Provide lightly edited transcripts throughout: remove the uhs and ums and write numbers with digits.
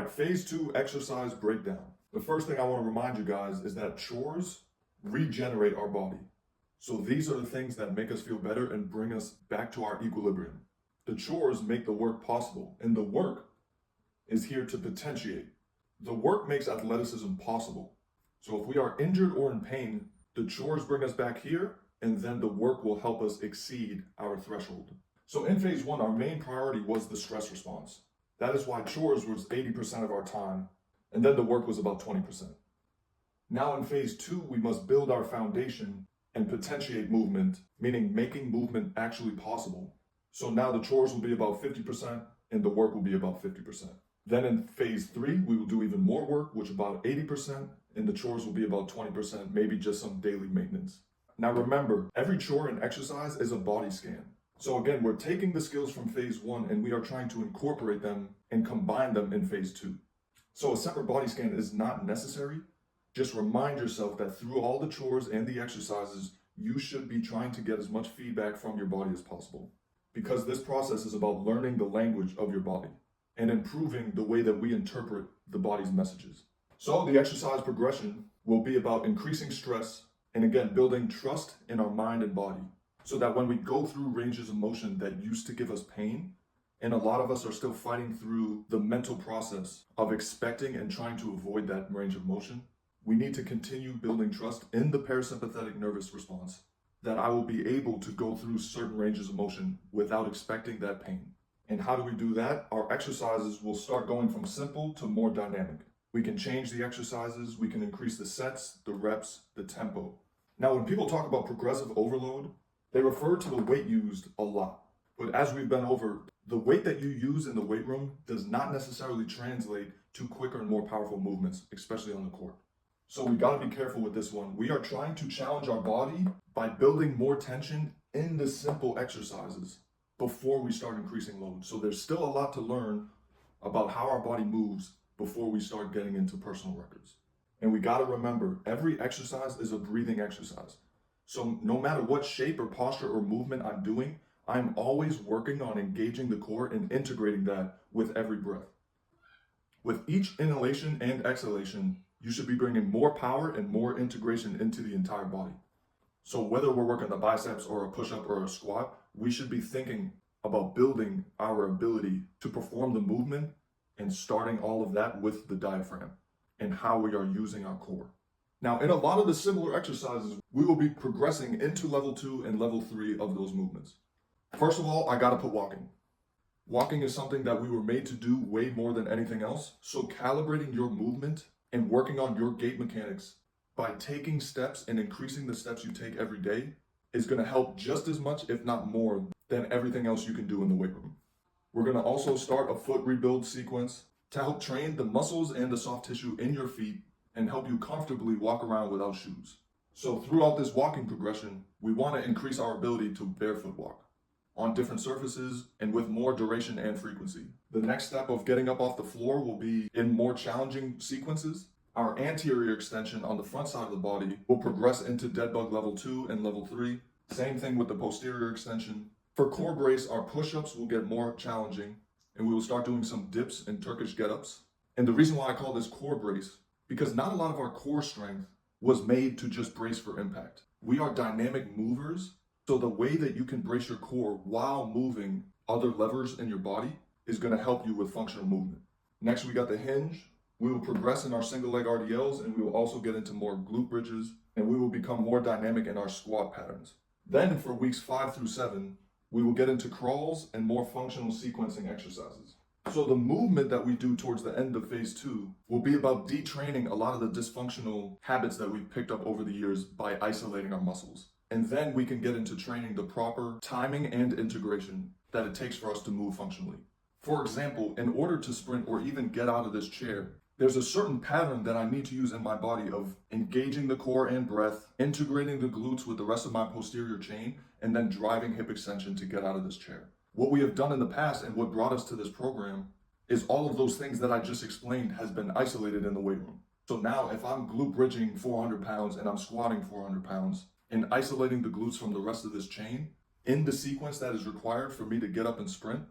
right, phase 2 exercise breakdown. The first thing I want to remind you guys is that chores regenerate our body. So these are the things that make us feel better and bring us back to our equilibrium. The chores make the work possible, and the work is here to potentiate. The work makes athleticism possible. So if we are injured or in pain, the chores bring us back here, and then the work will help us exceed our threshold. So in phase 1, our main priority was the stress response. That is why chores was 80% of our time, and then the work was about 20%. Now in phase 2, we must build our foundation and potentiate movement, meaning making movement actually possible. So now the chores will be about 50% and the work will be about 50%. Then in phase 3, we will do even more work, which about 80%, and the chores will be about 20%, maybe just some daily maintenance. Now remember, every chore and exercise is a body scan. So again, we're taking the skills from phase 1 and we are trying to incorporate them and combine them in phase 2. So a separate body scan is not necessary. Just remind yourself that through all the chores and the exercises, you should be trying to get as much feedback from your body as possible. Because this process is about learning the language of your body and improving the way that we interpret the body's messages. So the exercise progression will be about increasing stress and again, building trust in our mind and body so that when we go through ranges of motion that used to give us pain, and a lot of us are still fighting through the mental process of expecting and trying to avoid that range of motion, we need to continue building trust in the parasympathetic nervous response that I will be able to go through certain ranges of motion without expecting that pain. And how do we do that? Our exercises will start going from simple to more dynamic. We can change the exercises, we can increase the sets, the reps, the tempo. Now, when people talk about progressive overload, they refer to the weight used a lot. But as we've been over, the weight that you use in the weight room does not necessarily translate to quicker and more powerful movements, especially on the court. So we gotta be careful with this one. We are trying to challenge our body by building more tension in the simple exercises before we start increasing load. So there's still a lot to learn about how our body moves before we start getting into personal records. And we gotta remember, every exercise is a breathing exercise. So no matter what shape or posture or movement I'm doing, I'm always working on engaging the core and integrating that with every breath. With each inhalation and exhalation, you should be bringing more power and more integration into the entire body. So whether we're working the biceps or a push-up or a squat, we should be thinking about building our ability to perform the movement and starting all of that with the diaphragm and how we are using our core. Now, in a lot of the similar exercises, we will be progressing into level 2 and level 3 of those movements. First of all, I gotta put walking. Walking is something that we were made to do way more than anything else. So calibrating your movement and working on your gait mechanics by taking steps and increasing the steps you take every day is gonna help just as much, if not more, than everything else you can do in the weight room. We're gonna also start a foot rebuild sequence to help train the muscles and the soft tissue in your feet and help you comfortably walk around without shoes. So throughout this walking progression, we wanna increase our ability to barefoot walk on different surfaces and with more duration and frequency. The next step of getting up off the floor will be in more challenging sequences. Our anterior extension on the front side of the body will progress into dead bug level 2 and level 3. Same thing with the posterior extension. For core brace, our push-ups will get more challenging and we will start doing some dips and Turkish get-ups. And the reason why I call this core brace, because not a lot of our core strength was made to just brace for impact. We are dynamic movers. So the way that you can brace your core while moving other levers in your body is going to help you with functional movement. Next, we got the hinge. We will progress in our single leg RDLs and we will also get into more glute bridges and we will become more dynamic in our squat patterns. Then for weeks 5 through 7, we will get into crawls and more functional sequencing exercises. So the movement that we do towards the end of phase 2 will be about detraining a lot of the dysfunctional habits that we've picked up over the years by isolating our muscles. And then we can get into training the proper timing and integration that it takes for us to move functionally. For example, in order to sprint or even get out of this chair, there's a certain pattern that I need to use in my body of engaging the core and breath, integrating the glutes with the rest of my posterior chain, and then driving hip extension to get out of this chair. What we have done in the past and what brought us to this program is all of those things that I just explained has been isolated in the weight room. So now if I'm glute bridging 400 pounds and I'm squatting 400 pounds, and isolating the glutes from the rest of this chain, in the sequence that is required for me to get up and sprint,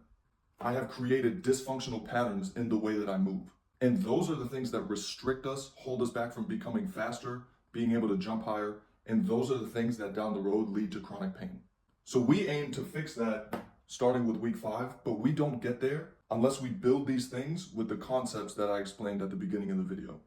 I have created dysfunctional patterns in the way that I move. And those are the things that restrict us, hold us back from becoming faster, being able to jump higher. And those are the things that down the road lead to chronic pain. So we aim to fix that starting with week 5, but we don't get there unless we build these things with the concepts that I explained at the beginning of the video.